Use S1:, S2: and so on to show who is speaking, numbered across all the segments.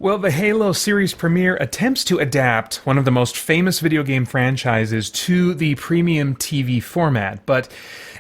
S1: Well, the Halo series premiere attempts to adapt one of the most famous video game franchises to the premium TV format, but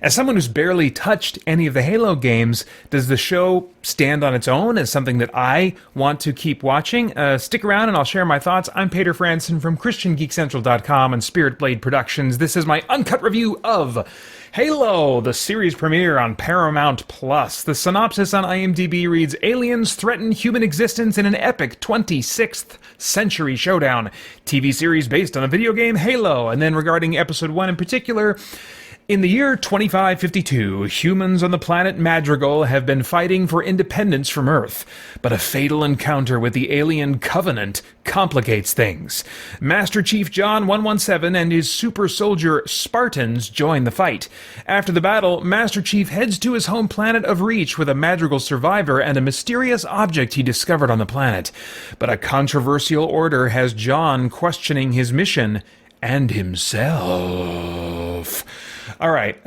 S1: as someone who's barely touched any of the Halo games, does the show stand on its own as something that I want to keep watching? Stick around and I'll share my thoughts. I'm Peter Franson from christiangeekcentral.com and Spirit Blade Productions. This is my uncut review of Halo, the series premiere on Paramount+. The synopsis on IMDb reads, aliens threaten human existence in an epic 26th century showdown. TV series based on the video game Halo. And then regarding episode 1 in particular, in the year 2552, humans on the planet Madrigal have been fighting for independence from Earth, but a fatal encounter with the alien Covenant complicates things. Master Chief John 117 and his super soldier Spartans join the fight. After the battle, Master Chief heads to his home planet of Reach with a Madrigal survivor and a mysterious object he discovered on the planet. But a controversial order has John questioning his mission and himself. All right,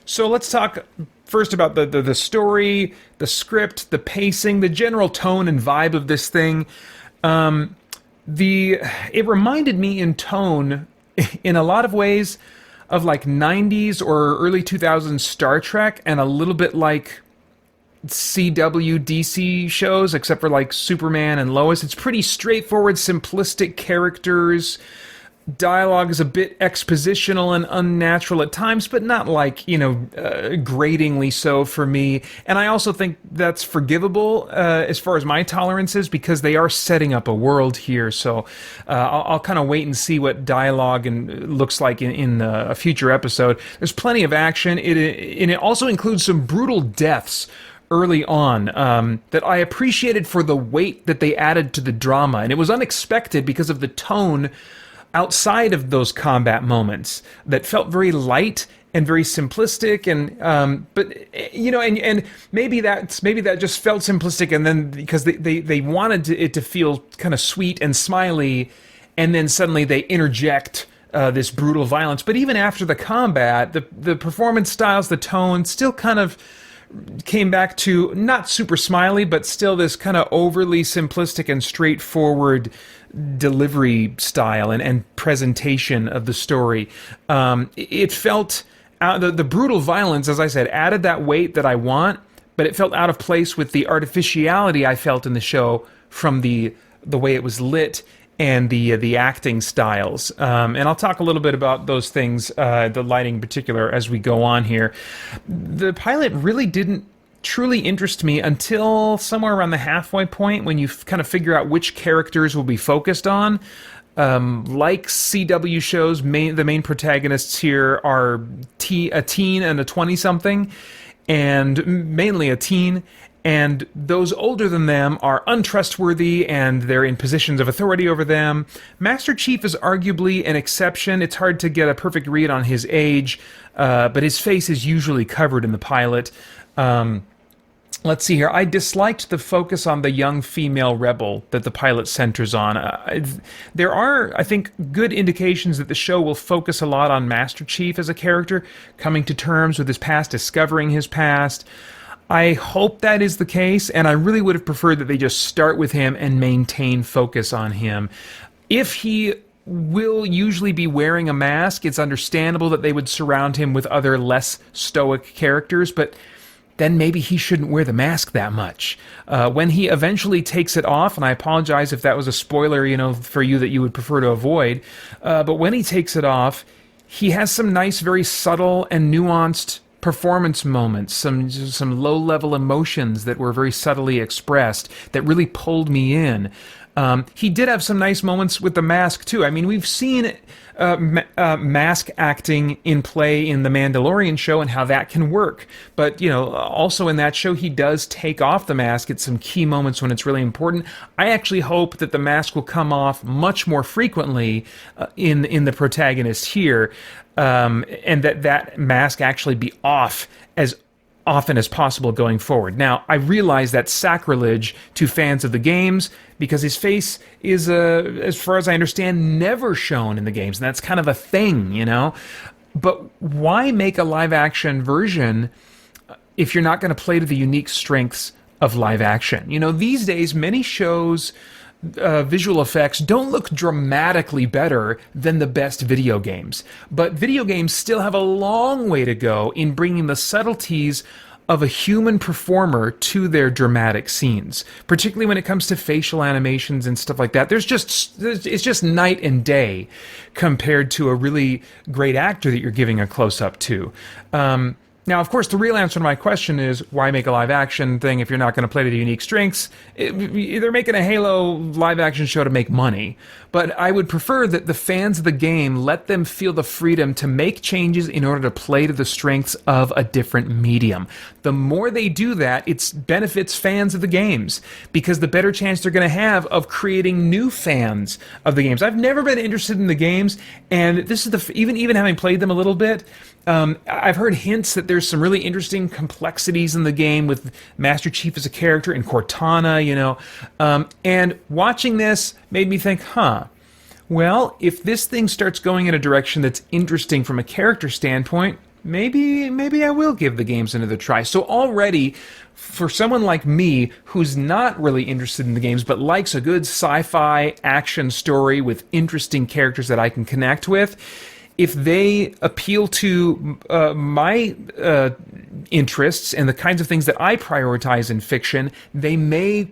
S1: so let's talk first about the story, the script, the pacing, the general tone and vibe of this thing. It reminded me in tone, in a lot of ways, of like 90s or early 2000s Star Trek, and a little bit like CW DC shows, except for like Superman and Lois. It's pretty straightforward, simplistic characters. Dialogue is a bit expositional and unnatural at times, but not like, gratingly so for me. And I also think that's forgivable as far as my tolerances, because they are setting up a world here. So I'll kind of wait and see what dialogue looks like in a future episode. There's plenty of action. It also includes some brutal deaths early on that I appreciated for the weight that they added to the drama. And it was unexpected because of the tone outside of those combat moments that felt very light and very simplistic, and maybe that just felt simplistic, and then because they wanted it to feel kind of sweet and smiley, and then suddenly they interject this brutal violence. But even after the combat, the performance styles, the tone still kind of came back to not super smiley, but still this kind of overly simplistic and straightforward delivery style and presentation of the story. It felt, the brutal violence, as I said, added that weight that I want, but it felt out of place with the artificiality I felt in the show from the way it was lit and the acting styles. And I'll talk a little bit about those things, the lighting in particular, as we go on here. The pilot really didn't truly interest me until somewhere around the halfway point, when you kind of figure out which characters will be focused on. Like CW shows, the main protagonists here are a teen and a 20-something, and mainly a teen. And those older than them are untrustworthy, and they're in positions of authority over them. Master Chief is arguably an exception. It's hard to get a perfect read on his age, but his face is usually covered in the pilot. Let's see here. I disliked the focus on the young female rebel that the pilot centers on. There are, I think, good indications that the show will focus a lot on Master Chief as a character, coming to terms with his past, discovering his past. I hope that is the case, and I really would have preferred that they just start with him and maintain focus on him. If he will usually be wearing a mask, it's understandable that they would surround him with other less stoic characters, but then maybe he shouldn't wear the mask that much. When he eventually takes it off, and I apologize if that was a spoiler, for you that you would prefer to avoid, but when he takes it off, he has some nice, very subtle and nuanced performance moments, some low-level emotions that were very subtly expressed that really pulled me in. He did have some nice moments with the mask, too. I mean, we've seen mask acting in play in The Mandalorian show and how that can work. But, also in that show, he does take off the mask at some key moments when it's really important. I actually hope that the mask will come off much more frequently in the protagonist here, and that mask actually be off as often as possible going forward. Now, I realize that's sacrilege to fans of the games, because his face is, as far as I understand, never shown in the games, and that's kind of a thing, But why make a live-action version if you're not going to play to the unique strengths of live action. These days, many shows visual effects don't look dramatically better than the best video games. But video games still have a long way to go in bringing the subtleties of a human performer to their dramatic scenes, particularly when it comes to facial animations and stuff like that. It's just night and day compared to a really great actor that you're giving a close-up to. Now, of course, the real answer to my question is, why make a live-action thing if you're not going to play to the unique strengths? They're making a Halo live-action show to make money. But I would prefer that the fans of the game let them feel the freedom to make changes in order to play to the strengths of a different medium. The more they do that, it benefits fans of the games, because the better chance they're going to have of creating new fans of the games. I've never been interested in the games, and this is even having played them a little bit, I've heard hints that there's some really interesting complexities in the game with Master Chief as a character and Cortana, and watching this made me think, well, if this thing starts going in a direction that's interesting from a character standpoint, maybe I will give the games another try. So already, for someone like me who's not really interested in the games but likes a good sci-fi action story with interesting characters that I can connect with, if they appeal to my interests and the kinds of things that I prioritize in fiction, they may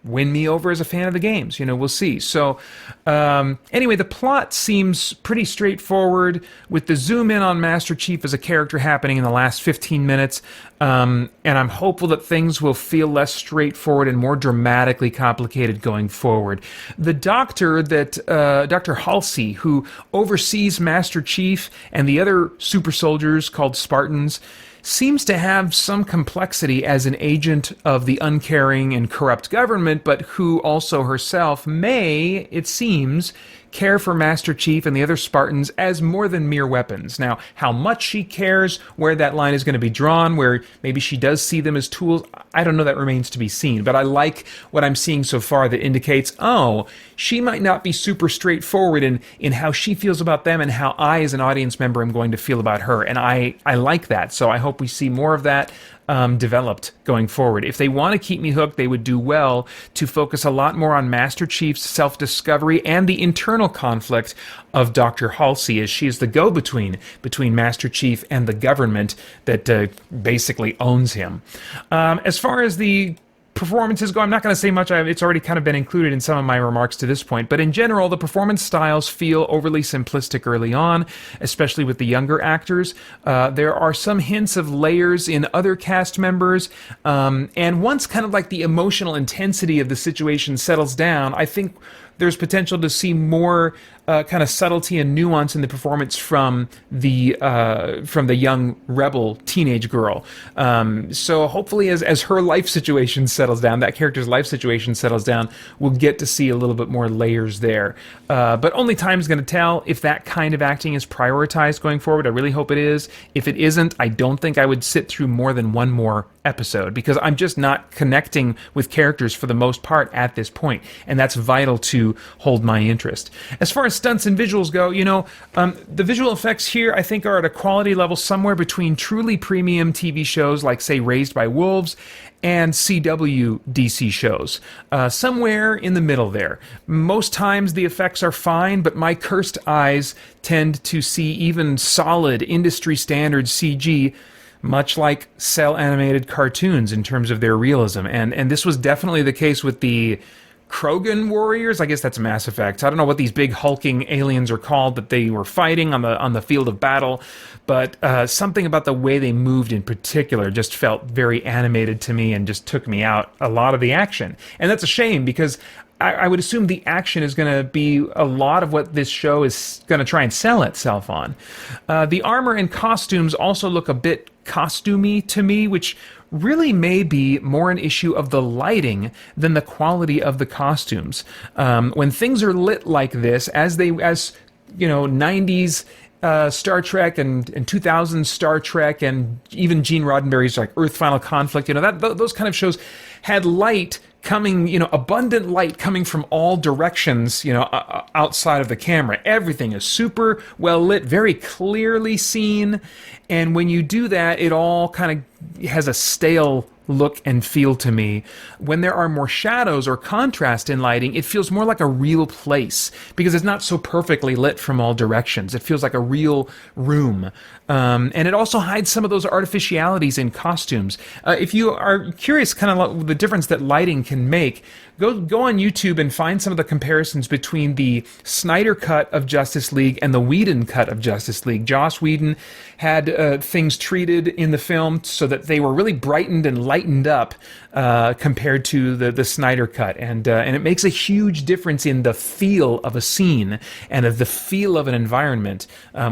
S1: win me over as a fan of the games. We'll see. So anyway, the plot seems pretty straightforward, with the zoom in on Master Chief as a character happening in the last 15 minutes. And I'm hopeful that things will feel less straightforward and more dramatically complicated going forward. The doctor Dr. Halsey, who oversees Master Chief and the other super soldiers called Spartans, seems to have some complexity as an agent of the uncaring and corrupt government, but who also herself may, it seems, care for Master Chief and the other Spartans as more than mere weapons. Now, how much she cares, where that line is going to be drawn, where maybe she does see them as tools, I don't know, that remains to be seen. But I like what I'm seeing so far that indicates, she might not be super straightforward in how she feels about them and how I, as an audience member, am going to feel about her. And I like that. So I hope we see more of that developed going forward. If they want to keep me hooked, they would do well to focus a lot more on Master Chief's self-discovery and the internal conflict of Dr. Halsey, as she is the go-between between Master Chief and the government that basically owns him. As far as the performances go, I'm not going to say much. It's already kind of been included in some of my remarks to this point. But in general, the performance styles feel overly simplistic early on, especially with the younger actors. There are some hints of layers in other cast members. And once kind of like the emotional intensity of the situation settles down, I think there's potential to see more kind of subtlety and nuance in the performance from the young rebel teenage girl. So hopefully, as her life situation settles down, that character's life situation settles down, we'll get to see a little bit more layers there. But only time is going to tell if that kind of acting is prioritized going forward. I really hope it is. If it isn't, I don't think I would sit through more than one more episode, because I'm just not connecting with characters for the most part at this point, and that's vital to hold my interest. As far as stunts and visuals go, the visual effects here I think are at a quality level somewhere between truly premium TV shows like, say, Raised by Wolves and CW DC shows. Somewhere in the middle there. Most times the effects are fine, but my cursed eyes tend to see even solid industry standard CG much like cell animated cartoons in terms of their realism. And this was definitely the case with the Krogan warriors. I guess that's Mass Effect. I don't know what these big hulking aliens are called that they were fighting on the field of battle, but something about the way they moved in particular just felt very animated to me and just took me out a lot of the action. And that's a shame, because I would assume the action is going to be a lot of what this show is going to try and sell itself on. The armor and costumes also look a bit costumey to me, which really may be more an issue of the lighting than the quality of the costumes. When things are lit like this, as 90s Star Trek and 2000s Star Trek, and even Gene Roddenberry's like Earth Final Conflict, those kind of shows had light coming, abundant light coming from all directions, outside of the camera. Everything is super well lit, very clearly seen. And when you do that, it all kind of has a stale look and feel to me. When there are more shadows or contrast in lighting, it feels more like a real place because it's not so perfectly lit from all directions. It feels like a real room. And it also hides some of those artificialities in costumes. If you are curious kind of the difference that lighting can make, go on YouTube and find some of the comparisons between the Snyder cut of Justice League and the Whedon cut of Justice League. Joss Whedon had things treated in the film so that they were really brightened and lightened up compared to the Snyder cut, and it makes a huge difference in the feel of a scene and of the feel of an environment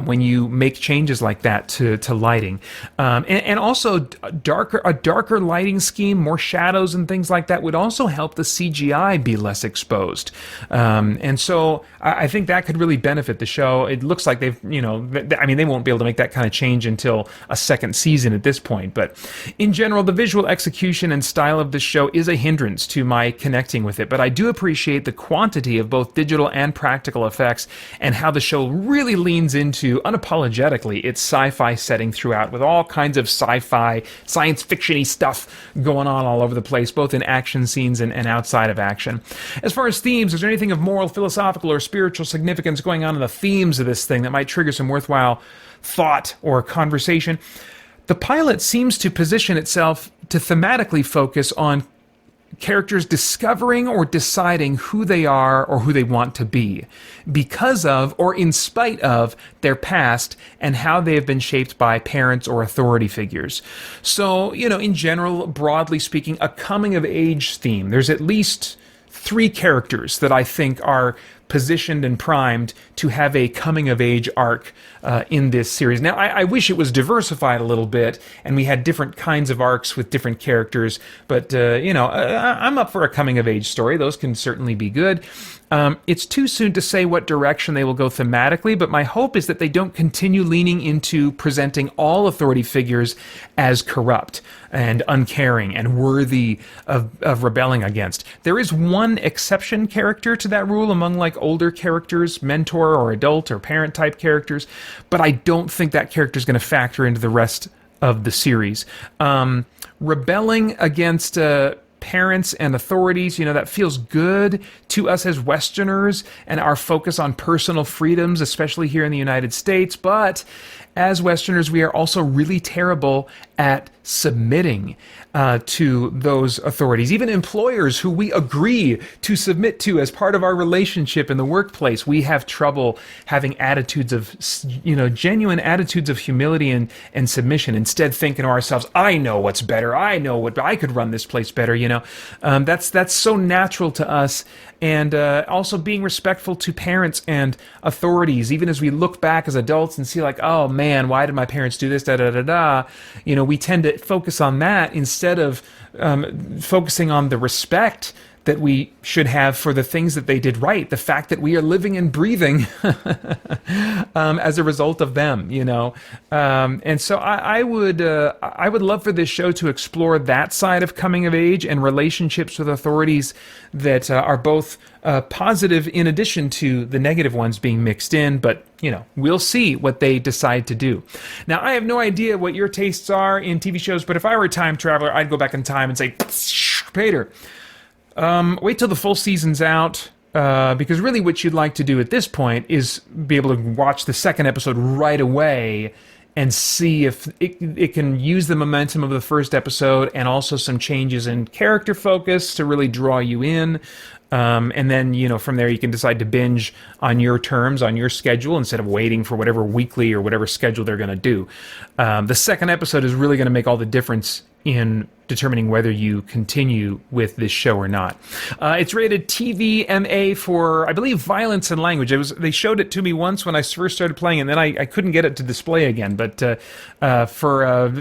S1: when you make changes like that to lighting, and also a darker lighting scheme, more shadows and things like that would also help the CGI be less exposed, and so I think that could really benefit the show. It looks like they've, I mean, they won't be able to make that kind of change until a second season at this point, but in general, the visual execution and style of the show is a hindrance to my connecting with it, but I do appreciate the quantity of both digital and practical effects and how the show really leans into, unapologetically, its sci-fi setting throughout, with all kinds of sci-fi, science fiction-y stuff going on all over the place, both in action scenes and outside of action. As far as themes, is there anything of moral, philosophical, or spiritual significance going on in the themes of this thing that might trigger some worthwhile thought or conversation? The pilot seems to position itself to thematically focus on characters discovering or deciding who they are or who they want to be because of or in spite of their past and how they have been shaped by parents or authority figures. So, in general, broadly speaking, a coming-of-age theme. There's at least 3 characters that I think are positioned and primed to have a coming-of-age arc in this series. Now, I wish it was diversified a little bit, and we had different kinds of arcs with different characters, but, I'm up for a coming-of-age story. Those can certainly be good. It's too soon to say what direction they will go thematically, but my hope is that they don't continue leaning into presenting all authority figures as corrupt and uncaring and worthy of rebelling against. There is one exception character to that rule among older characters, mentor or adult or parent type characters, but I don't think that character is going to factor into the rest of the series. Rebelling against parents and authorities, that feels good to us as Westerners and our focus on personal freedoms, especially here in the United States. But as Westerners, we are also really terrible at submitting to those authorities. Even employers who we agree to submit to as part of our relationship in the workplace, we have trouble having attitudes of, genuine attitudes of humility and submission. Instead, thinking to ourselves, I know what's better. I know what I could run this place better. That's so natural to us. And also being respectful to parents and authorities, even as we look back as adults and see oh man, why did my parents do this? We tend to focus on that instead of focusing on the respect that we should have for the things that they did right, the fact that we are living and breathing as a result of them, and so I would love for this show to explore that side of coming of age and relationships with authorities that are both positive in addition to the negative ones being mixed in, but we'll see what they decide to do. Now, I have no idea what your tastes are in TV shows, but if I were a time traveler, I'd go back in time and say, Peter, wait till the full season's out, because really what you'd like to do at this point is be able to watch the second episode right away and see if it can use the momentum of the first episode and also some changes in character focus to really draw you in. And then, from there you can decide to binge on your terms, on your schedule, instead of waiting for whatever weekly or whatever schedule they're going to do. The second episode is really going to make all the difference in determining whether you continue with this show or not. It's rated TVMA for, I believe, violence and language. They showed it to me once when I first started playing, and then I couldn't get it to display again. But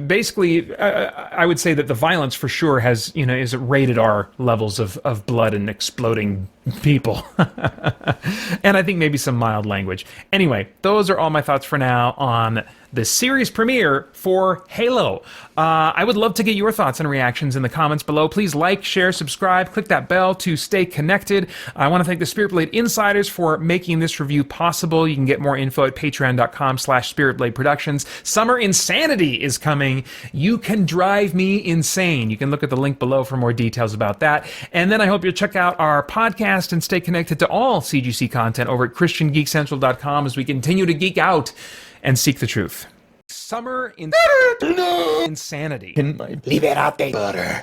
S1: basically, I would say that the violence for sure is rated R levels of blood and exploding people. And I think maybe some mild language. Anyway, those are all my thoughts for now on the series premiere for Halo. I would love to get your thoughts and reactions in the comments below. Please like, share, subscribe, click that bell to stay connected. I want to thank the Spirit Blade Insiders for making this review possible. You can get more info at patreon.com/spiritblade productions. Summer Insanity is coming. You can drive me insane. You can look at the link below for more details about that. And then I hope you'll check out our podcast and stay connected to all CGC content over at christiangeekcentral.com as we continue to geek out and seek the truth. Summer Insanity.
S2: Liberate butter.